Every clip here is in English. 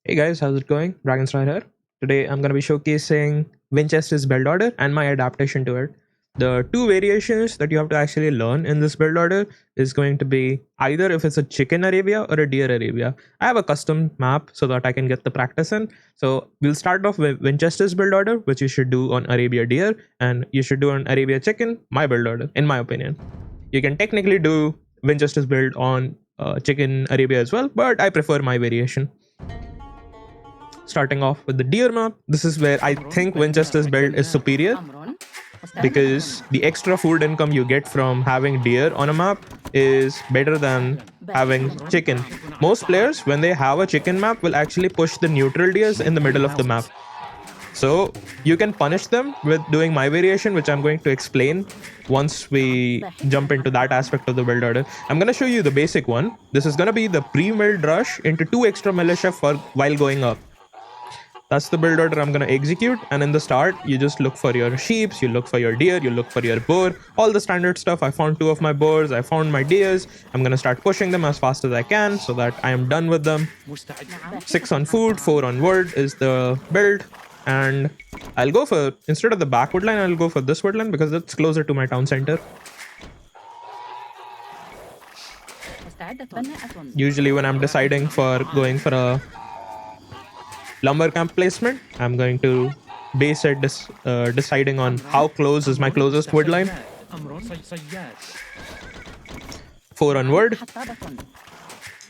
Hey guys, how's it going? Dragonstar here. Today I'm going to be showcasing Vinchester's build order and my adaptation to it. The two variations that you have to actually learn in this build order is going to be either if it's a chicken Arabia or a deer Arabia. I have a custom map so that I can get the practice in. So we'll start off with Vinchester's build order, which you should do on Arabia deer, and you should do on Arabia chicken, my build order, in my opinion. You can technically do Vinchester's build on chicken Arabia as well, but I prefer my variation. Starting off with the deer map, this is where I think Vinchester's build is superior because the extra food income you get from having deer on a map is better than having chicken. Most players, when they have a chicken map, will actually push the neutral deers in the middle of the map. So you can punish them with doing my variation, which I'm going to explain once we jump into that aspect of the build order. I'm going to show you the basic one. This is going to be the pre-milled rush into 2 extra militia while going up. That's the build order I'm going to execute. And in the start, you just look for your sheeps, you look for your deer, you look for your boar, all the standard stuff. I found 2 of my boars, I found my deers. I'm going to start pushing them as fast as I can so that I am done with them. 6 on food, 4 on wood is the build. And I'll go for, instead of the back woodline, I'll go for this woodline because it's closer to my town center. Usually when I'm deciding for going for a lumber camp placement, I'm going to base it deciding on how close is my closest wood line. 4 on wood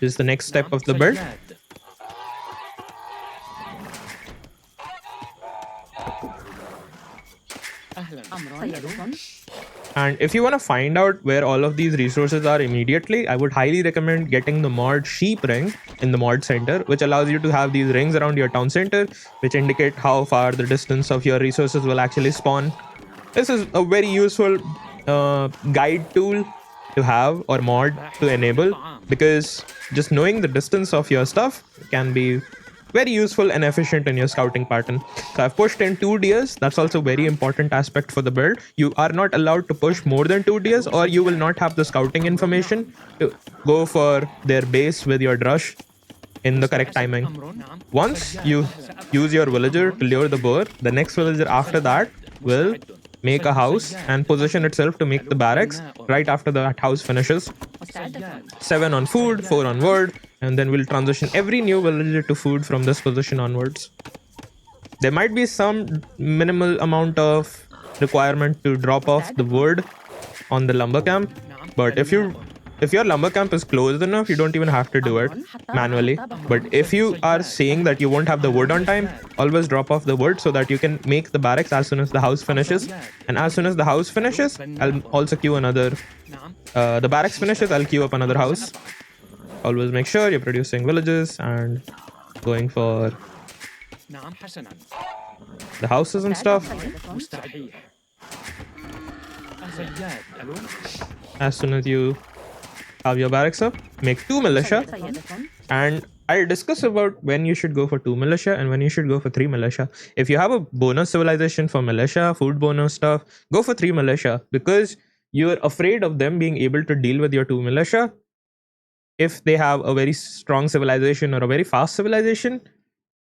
is the next step of the build. And if you want to find out where all of these resources are immediately, I would highly recommend getting the mod sheep ring in the mod center, which allows you to have these rings around your town center, which indicate how far the distance of your resources will actually spawn. This is a very useful guide tool to have or mod to enable, because just knowing the distance of your stuff can be very useful and efficient in your scouting pattern. So I've pushed in 2 deers. That's also a very important aspect for the build. You are not allowed to push more than 2 deers, or you will not have the scouting information to go for their base with your drush in the correct timing. Once you use your villager to lure the boar, the next villager after that will make a house and position itself to make the barracks right after that house finishes. 7 on food, 4 on wood, and then we'll transition every new villager to food from this position onwards. There might be some minimal amount of requirement to drop off the wood on the lumber camp, but if your lumber camp is closed enough, you don't even have to do it manually. But if you are saying that you won't have the wood on time, always drop off the wood so that you can make the barracks as soon as the house finishes. And as soon as the house finishes, I'll also queue another. The barracks finishes, I'll queue up another house. Always make sure you're producing villages and going for the houses and stuff. As soon as you have your barracks up, make 2 militia, and I'll discuss about when you should go for 2 militia and when you should go for 3 militia. If you have a bonus civilization for militia, food bonus stuff, go for 3 militia, because you're afraid of them being able to deal with your 2 militia if they have a very strong civilization or a very fast civilization.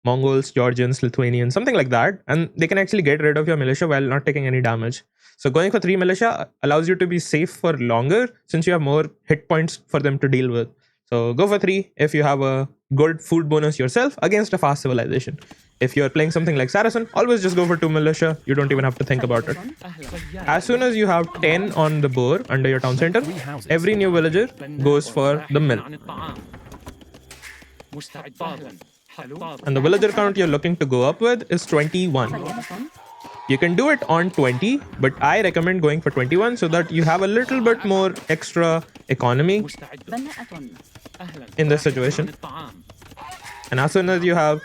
Mongols, Georgians, Lithuanians, something like that, and they can actually get rid of your militia while not taking any damage. So going for 3 militia allows you to be safe for longer, since you have more hit points for them to deal with. So go for 3 if you have a good food bonus yourself against a fast civilization. If you're playing something like Saracen, always just go for 2 militia. You don't even have to think about it. As soon as you have 10 on the boar under your town center, every new villager goes for the mill. And the villager count you're looking to go up with is 21. You can do it on 20, but I recommend going for 21 so that you have a little bit more extra economy in this situation. And as soon as you have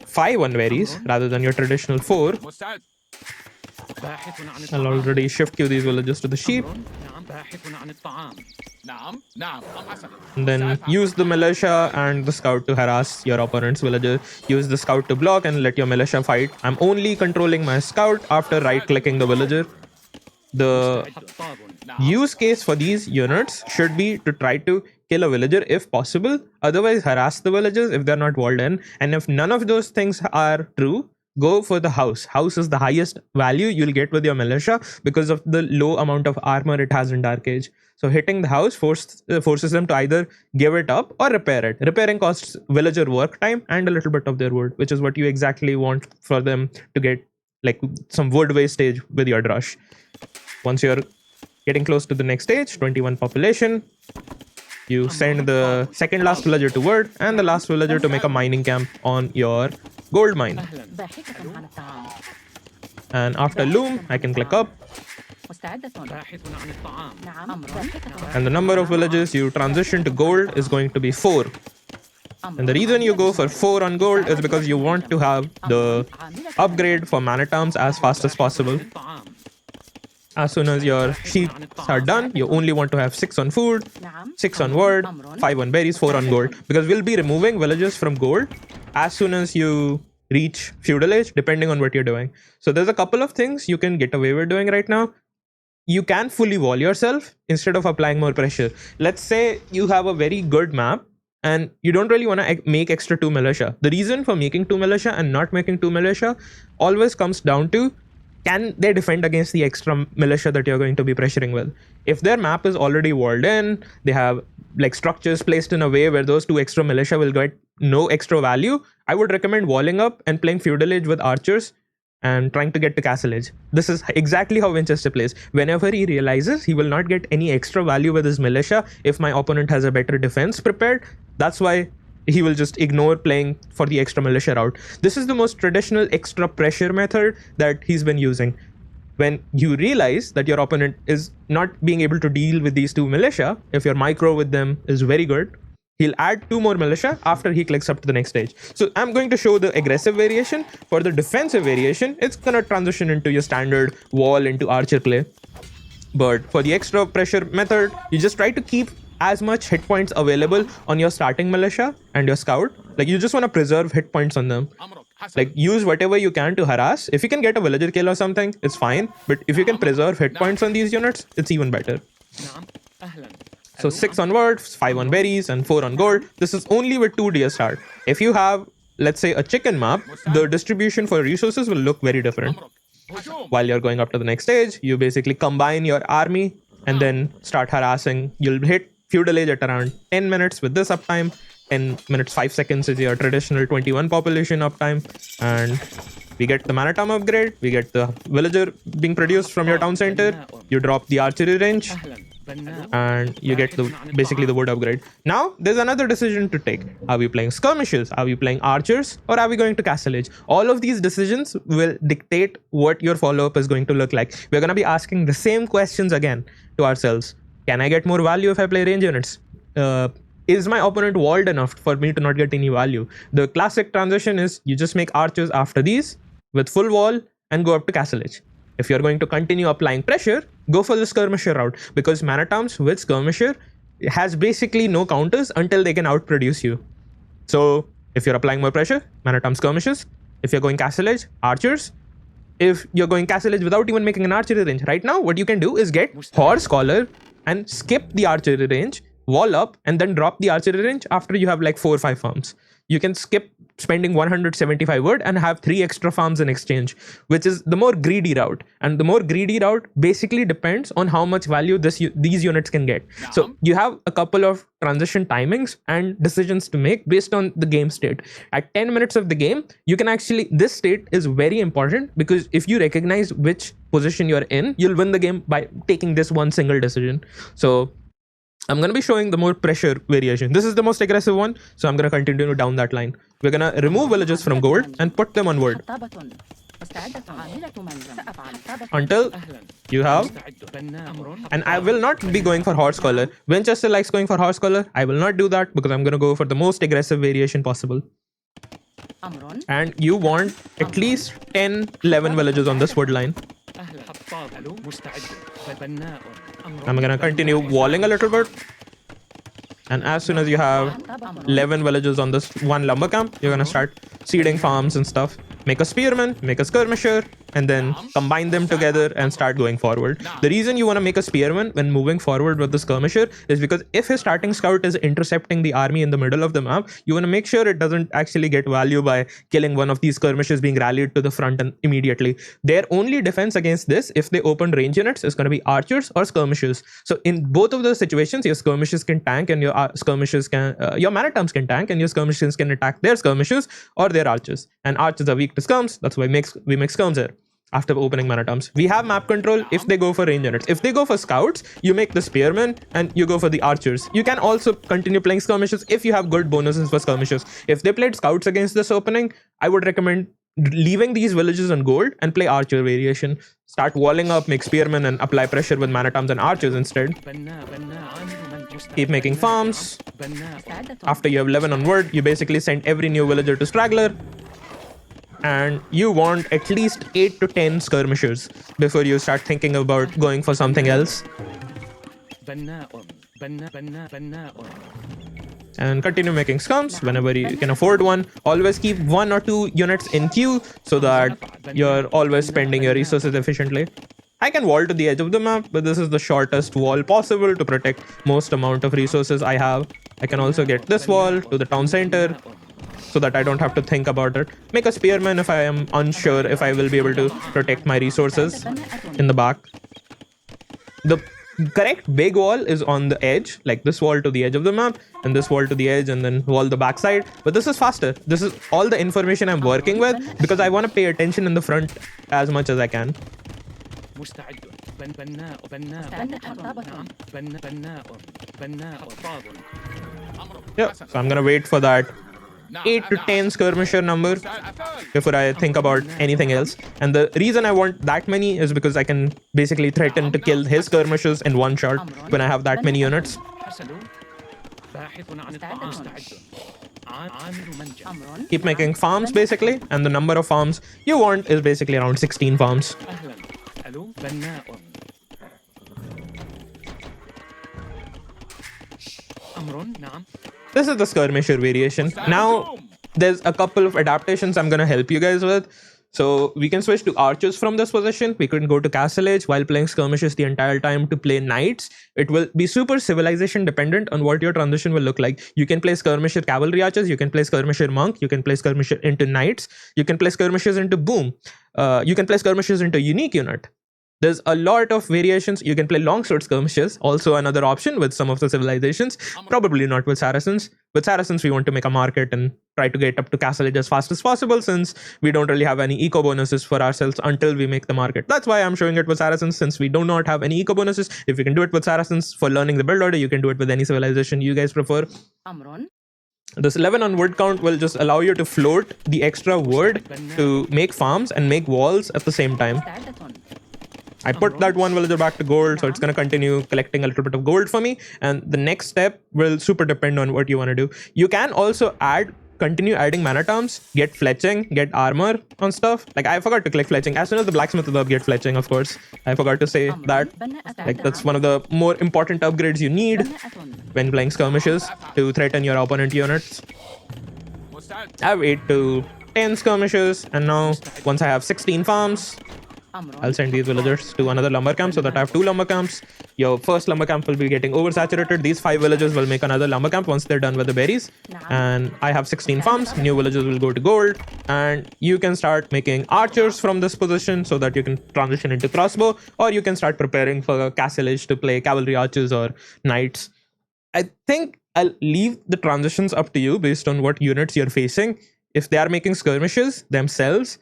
5 unvaries rather than your traditional 4, I'll already shift queue these villagers to the sheep. And then use the militia and the scout to harass your opponent's villager. Use the scout to block and let your militia fight. I'm only controlling my scout after right-clicking the villager. The use case for these units should be to try to kill a villager if possible, otherwise harass the villagers if they're not walled in, and if none of those things are true, go for the house. House is the highest value you'll get with your militia because of the low amount of armor it has in Dark Age. So hitting the house forces them to either give it up or repair it. Repairing costs villager work time and a little bit of their wood, which is what you exactly want for them to get, like some wood wastage with your drush. Once you're getting close to the next stage, 21 population, you send the second last villager to wood and the last villager to make a mining camp on your gold mine. And after loom, I can click up. And the number of villages you transition to gold is going to be 4. And the reason you go for 4 on gold is because you want to have the upgrade for mana terms as fast as possible. As soon as your sheep are done, you only want to have 6 on food, 6 on wood, 5 on berries, 4 on gold. Because we'll be removing villages from gold as soon as you reach feudal age, depending on what you're doing. So there's a couple of things you can get away with doing right now. You can fully wall yourself instead of applying more pressure. Let's say you have a very good map and you don't really want to make extra 2 militia. The reason for making 2 militia and not making 2 militia always comes down to, can they defend against the extra militia that you're going to be pressuring with? If their map is already walled in, they have like structures placed in a way where those 2 extra militia will get no extra value, I would recommend walling up and playing feudal age with archers and trying to get to castle age. This is exactly how Vinchester plays. Whenever he realizes he will not get any extra value with his militia if my opponent has a better defense prepared, that's why he will just ignore playing for the extra militia route. This is the most traditional extra pressure method that he's been using. When you realize that your opponent is not being able to deal with these 2 militia, if your micro with them is very good, he'll add 2 more militia after he clicks up to the next stage. So I'm going to show the aggressive variation. For the defensive variation, it's gonna transition into your standard wall into archer play. But for the extra pressure method, you just try to keep as much hit points available on your starting militia and your scout. Like, you just want to preserve hit points on them. Like, use whatever you can to harass. If you can get a villager kill or something, it's fine. But if you can preserve hit points on these units, it's even better. So 6 on words, 5 on berries, and 4 on gold. This is only with 2 DSR. If you have, let's say, a chicken map, the distribution for resources will look very different. While you're going up to the next stage, you basically combine your army and then start harassing. You'll hit feudal age at around 10 minutes with this uptime. 10 minutes 5 seconds is your traditional 21 population uptime. And we get the mana term upgrade. We get the villager being produced from your town center. You drop the archery range. And you get basically the wood upgrade. Now there's another decision to take. Are we playing skirmishes? Are we playing archers? Or are we going to castle age? All of these decisions will dictate what your follow-up is going to look like. We're going to be asking the same questions again to ourselves. Can I get more value if I play range units? Is my opponent walled enough for me to not get any value? The classic transition is you just make archers after these with full wall and go up to castle age. If you're going to continue applying pressure, go for the skirmisher route, because mana terms with skirmisher has basically no counters until they can outproduce you. So if you're applying more pressure, mana term skirmishes. If you're going castle edge, archers. If you're going castle edge without even making an archery range, right now what you can do is get horse collar and skip the archery range, wall up, and then drop the archery range after you have like 4 or 5 farms. You can skip spending 175 wood and have 3 extra farms in exchange, which is the more greedy route. And the more greedy route basically depends on how much value these units can get. So you have a couple of transition timings and decisions to make based on the game state. At 10 minutes of the game, you can actually, this state is very important, because if you recognize which position you're in, you'll win the game by taking this one single decision. So I'm going to be showing the more pressure variation. This is the most aggressive one, so I'm going to continue down that line. We're going to remove villages from gold and put them on wood until you have, and I will not be going for horse collar. Vinchester likes going for horse collar. I will not do that because I'm going to go for the most aggressive variation possible. And you want at least 10-11 villages on this wood line. I'm gonna continue walling a little bit, and as soon as you have 11 villages on this one lumber camp, you're gonna start seeding farms and stuff. Make a spearman, make a skirmisher, and then combine them together and start going forward. The reason you want to make a spearman when moving forward with the skirmisher is because if his starting scout is intercepting the army in the middle of the map, you want to make sure it doesn't actually get value by killing one of these skirmishers being rallied to the front and immediately. Their only defense against this, if they open range units, is going to be archers or skirmishers. So in both of those situations, your skirmishers can tank and your skirmishers can your man-at-arms can tank and your skirmishers can attack their skirmishers or their archers. And archers are weak to skirms. That's why we make skirms here. After opening man-at-arms, we have map control if they go for range units. If they go for scouts, you make the spearmen and you go for the archers. You can also continue playing skirmishes if you have good bonuses for skirmishes. If they played scouts against this opening, I would recommend leaving these villages on gold and play archer variation. Start walling up, make spearmen, and apply pressure with man-at-arms and archers instead. Keep making farms. After you have 11 on wood, you basically send every new villager to straggler. And you want at least 8 to 10 skirmishers before you start thinking about going for something else. And continue making scums whenever you can afford one. Always keep 1 or 2 units in queue so that you're always spending your resources efficiently. I can wall to the edge of the map, but this is the shortest wall possible to protect most amount of resources I have. I can also get this wall to the town center so that I don't have to think about it. Make a spearman if I am unsure if I will be able to protect my resources in the back. The correct big wall is on the edge, like this wall to the edge of the map, and this wall to the edge, and then wall the backside. But this is faster. This is all the information I'm working with because I want to pay attention in the front as much as I can. Yeah, so I'm gonna wait for that 8 to 10 skirmisher number before I think about anything else. And the reason I want that many is because I can basically threaten to kill his skirmishers in one shot when I have that many units. Keep making farms basically, and the number of farms you want is basically around 16 farms. This is the skirmisher variation. Now, there's a couple of adaptations I'm going to help you guys with. So we can switch to archers from this position. We can go to castle age while playing skirmishes the entire time to play knights. It will be super civilization dependent on what your transition will look like. You can play skirmisher cavalry archers. You can play skirmisher monk. You can play skirmisher into knights. You can play skirmishers into boom. You can play skirmishers into unique unit. There's a lot of variations. You can play longsword skirmishes, also another option with some of the civilizations. Probably not with Saracens. With Saracens, we want to make a market and try to get up to castle age as fast as possible, since we don't really have any eco bonuses for ourselves until we make the market. That's why I'm showing it with Saracens, since we do not have any eco bonuses. If you can do it with Saracens for learning the build order, you can do it with any civilization you guys prefer. This 11 on wood count will just allow you to float the extra wood to make farms and make walls at the same time. I put that one villager back to gold, so it's going to continue collecting a little bit of gold for me. And the next step will super depend on what you want to do. You can also continue adding man-at-arms, get fletching, get armor on stuff. Like, I forgot to click fletching. As soon as the blacksmith is up, get fletching, of course. I forgot to say that. Like, that's one of the more important upgrades you need when playing skirmishes to threaten your opponent units. I have 8 to 10 skirmishes, and now once I have 16 farms, I'll send these villagers to another lumber camp so that I have 2 lumber camps. Your first lumber camp will be getting oversaturated. These 5 villagers will make another lumber camp once they're done with the berries. And I have 16 farms. New villagers will go to gold. And you can start making archers from this position so that you can transition into crossbow. Or you can start preparing for castle age to play cavalry archers or knights. I think I'll leave the transitions up to you based on what units you're facing. If they are making skirmishes themselves,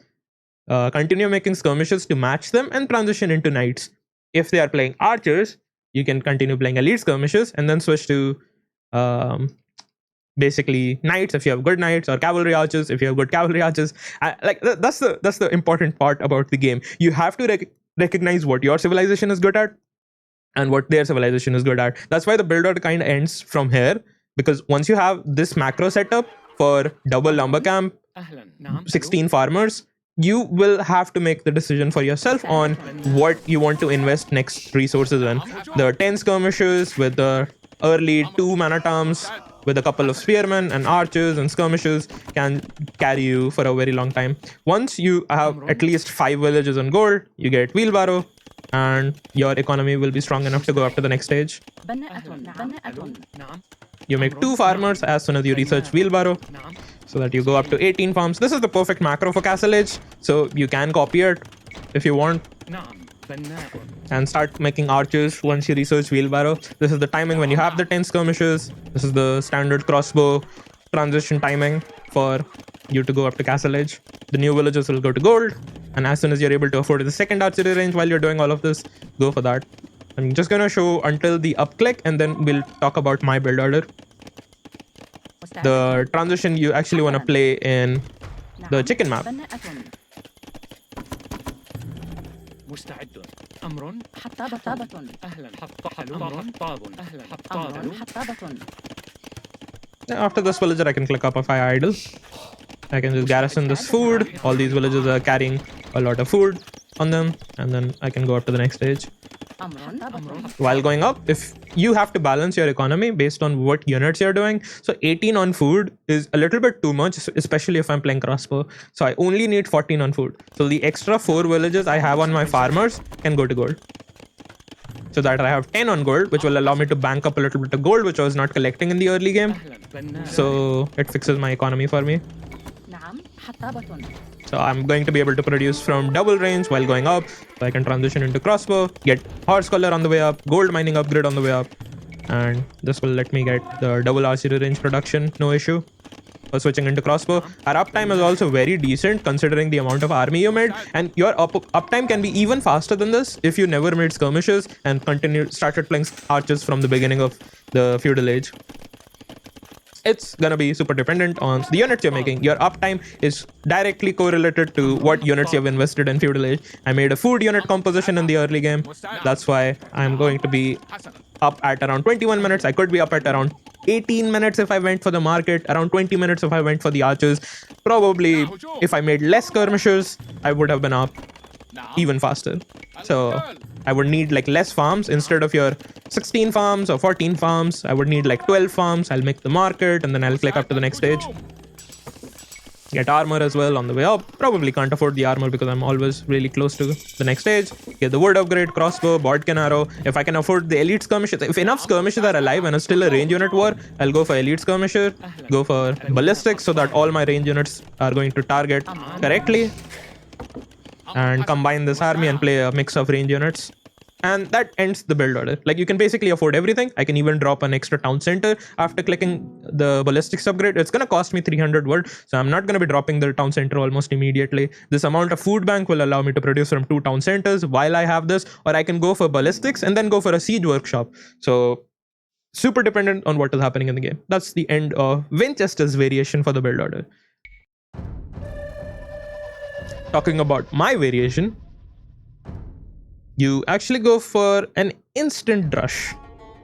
continue making skirmishes to match them and transition into knights. If they are playing archers, you can continue playing elite skirmishes and then switch to basically knights if you have good knights, or cavalry archers if you have good cavalry archers. That's the important part about the game. You have to recognize what your civilization is good at and what their civilization is good at. That's why the build order kind of ends from here, because once you have this macro setup for double lumber camp, 16 farmers, you will have to make the decision for yourself on what you want to invest next resources in. The 10 skirmishers with the early 2 man-at-arms with a couple of spearmen and archers and skirmishers can carry you for a very long time. Once you have at least 5 villages on gold, you get wheelbarrow, and your economy will be strong enough to go up to the next stage. You make 2 farmers as soon as you research wheelbarrow, so that you go up to 18 farms. This is the perfect macro for Castle Age, so you can copy it if you want and start making archers once you research wheelbarrow. This is the timing when you have the 10 skirmishers. This is the standard crossbow transition timing for you to go up to Castle Age. The new villages will go to gold, and as soon as you're able to afford the second archery range while you're doing all of this, go for that. I'm just gonna show until the up click, and then we'll talk about my build order. The transition you actually want to play in the chicken map. After this villager, I can click up if I idle. I can just garrison this food. All these villages are carrying a lot of food on them, and then I can go up to the next stage. While going up, if you have to balance your economy based on what units you're doing, so 18 on food is a little bit too much, especially if I'm playing crossbow. So I only need 14 on food. So the extra 4 villages I have on my farmers can go to gold, so that I have 10 on gold, which will allow me to bank up a little bit of gold, which I was not collecting in the early game. So it fixes my economy for me. So I'm going to be able to produce from double range while going up. So I can transition into crossbow, get horse collar on the way up, gold mining upgrade on the way up, and this will let me get the double archery range production, no issue. For switching into crossbow, our uptime is also very decent considering the amount of army you made, and your uptime can be even faster than this if you never made skirmishes and started playing archers from the beginning of the feudal age. It's gonna be super dependent on the units you're making. Your uptime is directly correlated to what units you've invested in feudal age. I made a food unit composition in the early game. That's why I'm going to be up at around 21 minutes. I could be up at around 18 minutes if I went for the market, around 20 minutes if I went for the archers. Probably if I made less skirmishers, I would have been up even faster. So I would need like less farms. Instead of your 16 farms or 14 farms, I would need like 12 farms. I'll make the market, and then I'll click up to the next stage. Get armor as well on the way up. Probably can't afford the armor because I'm always really close to the next stage. Get the wood upgrade, crossbow, bodkin arrow. If I can afford the elite skirmishers, if enough skirmishers are alive and it's still a range unit war, I'll go for elite skirmisher, go for ballistics so that all my range units are going to target correctly, and combine this army and play a mix of range units. And that ends the build order. Like, you can basically afford everything. I can even drop an extra town center after clicking the ballistics upgrade. It's gonna cost me 300 wood, so I'm not gonna be dropping the town center almost immediately. This amount of food bank will allow me to produce from 2 town centers while I have this, or I can go for ballistics and then go for a siege workshop. So super dependent on what is happening in the game. That's the end of Vinchester's variation for the build order. Talking about my variation, you actually go for an instant rush,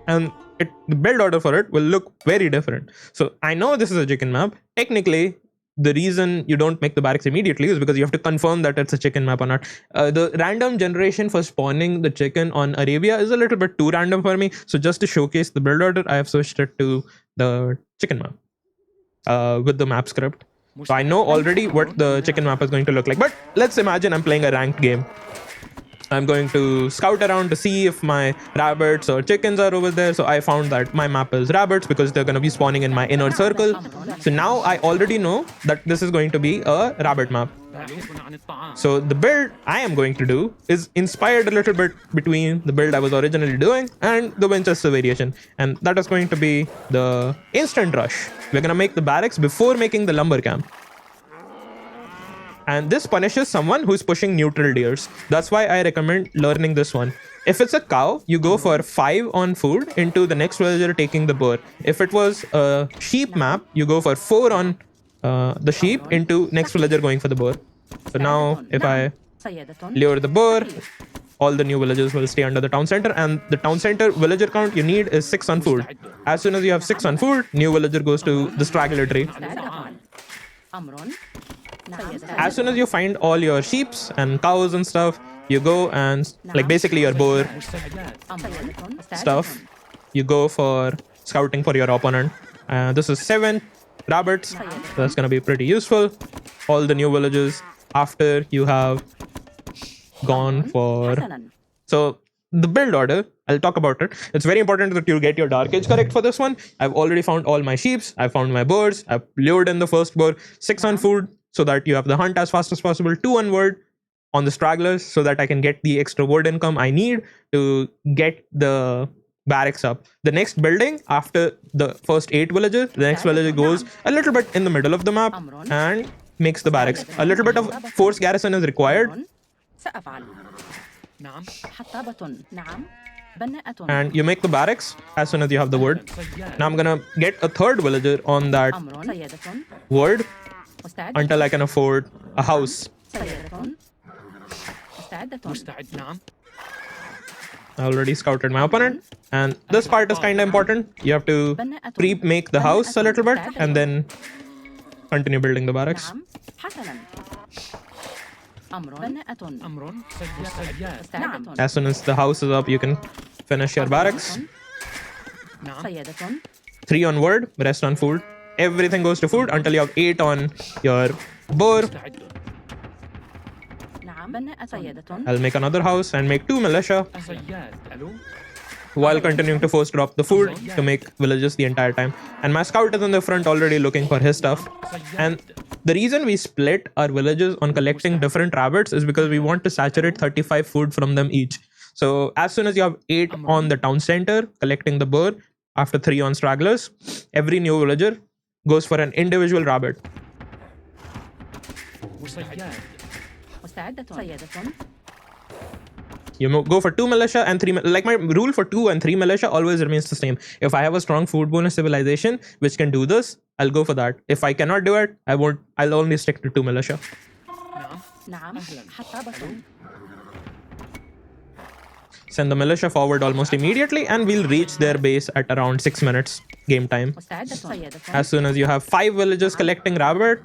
and the build order for it will look very different. So I know this is a chicken map. Technically, the reason you don't make the barracks immediately is because you have to confirm that it's a chicken map or not. The random generation for spawning the chicken on Arabia is a little bit too random for me. So just to showcase the build order, I have switched it to the chicken map with the map script. So I know already what the chicken map is going to look like. But let's imagine I'm playing a ranked game. I'm going to scout around to see if my rabbits or chickens are over there. So I found that my map is rabbits because they're going to be spawning in my inner circle. So now I already know that this is going to be a rabbit map. So the build I am going to do is inspired a little bit between the build I was originally doing and the Vinchester variation. And that is going to be the instant rush. We're going to make the barracks before making the lumber camp. And this punishes someone who's pushing neutral deers. That's why I recommend learning this one. If it's a cow, you go for 5 on food into the next villager taking the boar. If it was a sheep map, you go for 4 on the sheep into next villager going for the boar. So now if I lure the boar, all the new villagers will stay under the town center, and the town center villager count you need is 6 on food. As soon as you have 6 on food, new villager goes to the straggler tree. As soon as you find all your sheeps and cows and stuff, you go and, like, basically your boar stuff, you go for scouting for your opponent, This is 7 rabbits. So that's gonna be pretty useful. All the new villages after you have gone for. So the build order, I'll talk about it. It's very important that you get your dark age correct for this one. I've already found all my sheeps. I found my birds. I've lured in the first boar. 6 on food so that you have the hunt as fast as possible. 2 on word on the stragglers so that I can get the extra word income I need to get the barracks up. The next building after the first 8 villagers, the next villager goes a little bit in the middle of the map and makes the barracks. A little bit of force garrison is required. And you make the barracks as soon as you have the word. Now I'm gonna get a 3rd villager on that word until I can afford a house. I already scouted my opponent, and this part is kind of important. You have to pre-make the house a little bit and then continue building the barracks. As soon as the house is up, you can finish your barracks. 3 on word, rest on food. Everything goes to food until you have 8 on your boar. I'll make another house and make 2 militia while continuing to force drop the food to make villages the entire time. And my scout is in the front already looking for his stuff. And the reason we split our villages on collecting different rabbits is because we want to saturate 35 food from them each. So as soon as you have 8 on the town center collecting the bird, after 3 on stragglers, every new villager goes for an individual rabbit. You go for 2 militia and 3 like my rule for 2 and 3 militia always remains the same. If I have a strong food bonus civilization which can do this, I'll go for that. If I cannot do it, I'll only stick to 2 militia. Send the militia forward almost immediately and we'll reach their base at around 6 minutes game time. As soon as you have 5 villages collecting rabbit,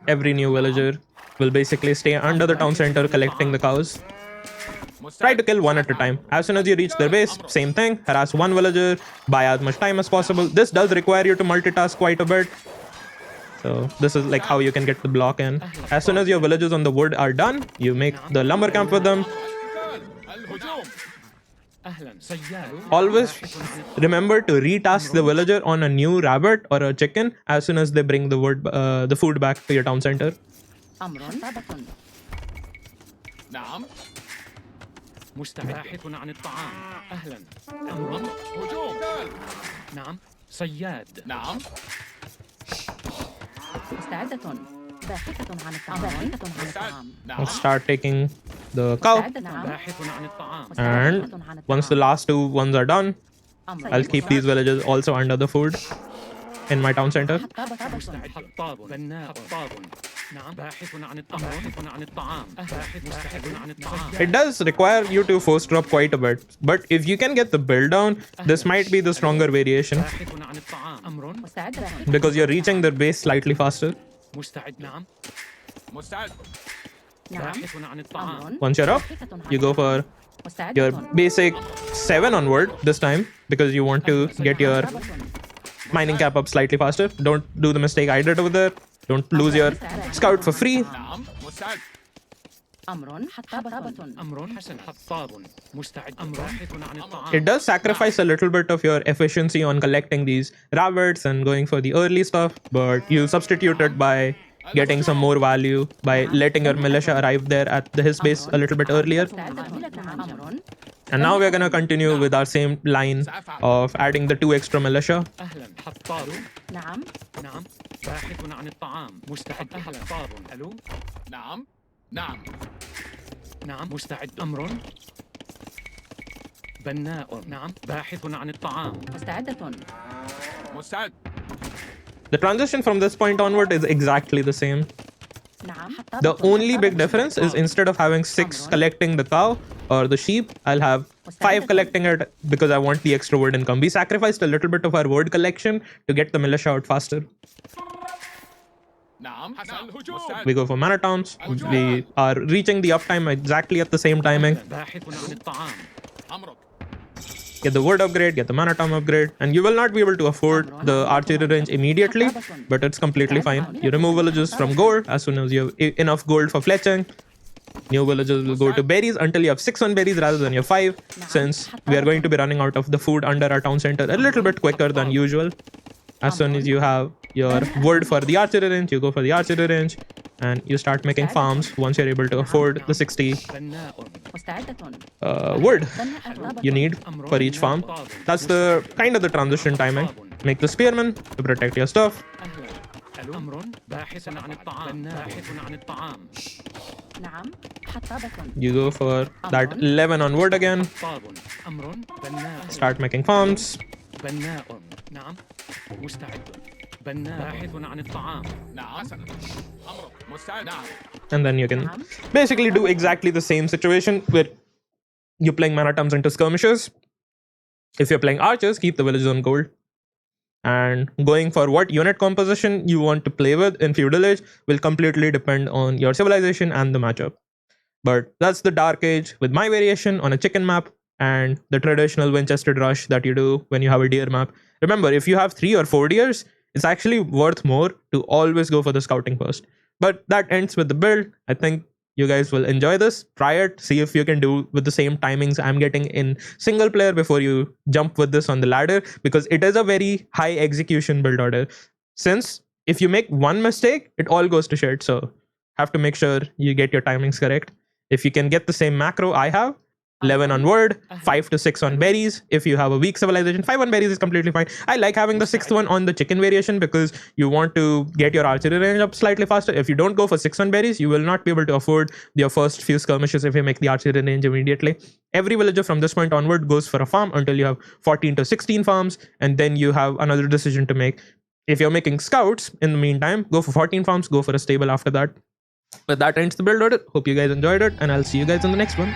every new villager will basically stay under the town center collecting the cows. Try to kill 1 at a time. As soon as you reach their base, same thing, harass 1 villager, buy as much time as possible. This does require you to multitask quite a bit. So this is like how you can get the block in. As soon as your villages on the wood are done, you make the lumber camp with them. Always remember to retask the villager on a new rabbit or a chicken as soon as they bring the food back to your town center. Let's start taking the cow. And once the last 2 ones are done, I'll keep these villages also under the food in my town center. It does require you to force drop quite a bit, but if you can get the build down, this might be the stronger variation because you're reaching their base slightly faster. Once you're up, you go for your basic 7 onward this time because you want to get your mining cap up slightly faster. Don't do the mistake I did over there. Don't lose your scout for free. It does sacrifice a little bit of your efficiency on collecting these rabbits and going for the early stuff, but you substitute it by getting some more value by letting your militia arrive there at his base a little bit earlier. And now we're gonna continue with our same line of adding the 2 extra militia. The transition from this point onward is exactly the same. The only big difference is instead of having 6 collecting the cow or the sheep, I'll have 5 collecting it because I want the extra word income. We sacrificed a little bit of our word collection to get the militia out faster. We go for mana towns. We are reaching the uptime exactly at the same timing. get the wood upgrade, get the mana tom upgrade, and you will not be able to afford the archery range immediately, but it's completely fine. You remove villages from gold as soon as you have enough gold for fletching. New villages will go to berries until you have 6 on berries rather than your 5, since we are going to be running out of the food under our town center a little bit quicker than usual. As soon as you have your wood for the archery range, you go for the archery range and you start making farms once you're able to afford the 60 wood you need for each farm. That's the kind of the transition timing. Make the spearman to protect your stuff. You go for that 11 on wood again. Start making farms. And then you can basically do exactly the same situation where you're playing mana toms into skirmishes. If you're playing archers, keep the villages on gold. And going for what unit composition you want to play with in Feudal Age will completely depend on your civilization and the matchup. But that's the Dark Age with my variation on a chicken map and the traditional Vinchester rush that you do when you have a deer map. Remember, if you have 3 or 4 deers, it's actually worth more to always go for the scouting first. But that ends with the build. I think you guys will enjoy this. Try it. See if you can do with the same timings I'm getting in single player before you jump with this on the ladder, because it is a very high execution build order. Since if you make one mistake, it all goes to shit. So have to make sure you get your timings correct. If you can get the same macro I have, 11 on wood, 5 to 6 on berries. If you have a weak civilization, 5 on berries is completely fine. I like having the 6th one on the chicken variation because you want to get your archery range up slightly faster. If you don't go for 6 on berries, you will not be able to afford your first few skirmishes if you make the archery range immediately. Every villager from this point onward goes for a farm until you have 14 to 16 farms, and then you have another decision to make. If you're making scouts, in the meantime, go for 14 farms, go for a stable after that. But that ends the build order. Hope you guys enjoyed it, and I'll see you guys in the next one.